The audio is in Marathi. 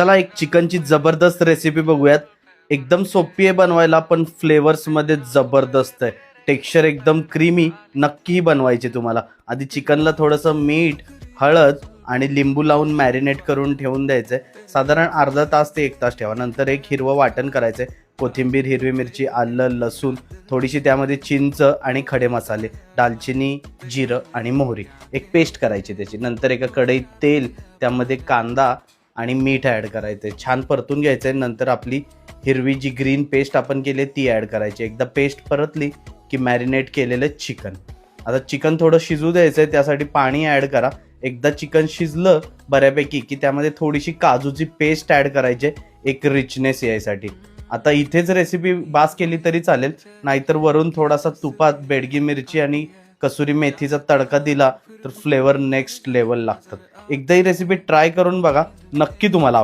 चला एक चिकनची जबरदस्त रेसिपी बघूयात. एकदम सोपी आहे बनवायला, पण फ्लेवर्समध्ये जबरदस्त आहे. टेक्स्चर एकदम क्रीमी. नक्की बनवायचे तुम्हाला. आधी चिकनला थोडंसं मीठ, हळद आणि लिंबू लावून मॅरिनेट करून ठेवून द्यायचं आहे. साधारण अर्धा तास ते 1 तास ठेवा. नंतर एक हिरवं वाटण करायचं आहे. कोथिंबीर, हिरवी मिरची, आलं, लसूण, थोडीशी त्यामध्ये चिंच आणि खडे मसाले, दालचिनी, जिरं आणि मोहरी. एक पेस्ट करायची त्याची. नंतर एका कढईत तेल, त्यामध्ये कांदा आणि मीठ ॲड करायचं आहे. छान परतून घ्यायचं आहे. नंतर आपली हिरवी जी ग्रीन पेस्ट आपण केली ती ॲड करायची. एकदा पेस्ट परतली की मॅरिनेट केलेलं चिकन. आता चिकन थोडं शिजू द्यायचं आहे, त्यासाठी पाणी ॲड करा. एकदा चिकन शिजलं बऱ्यापैकी की त्यामध्ये थोडीशी काजूची पेस्ट ॲड करायची आहे, एक रिचनेस यायसाठी. आता इथेच रेसिपी बास केली तरी चालेल, नाहीतर वरून थोडासा तुपात बेडगी मिरची आणि कसुरी मेथीचा तडका दिला तर फ्लेवर नेक्स्ट लेवल लागतात. एकदा ही रेसिपी ट्राय करून बघा, नक्की तुम्हाला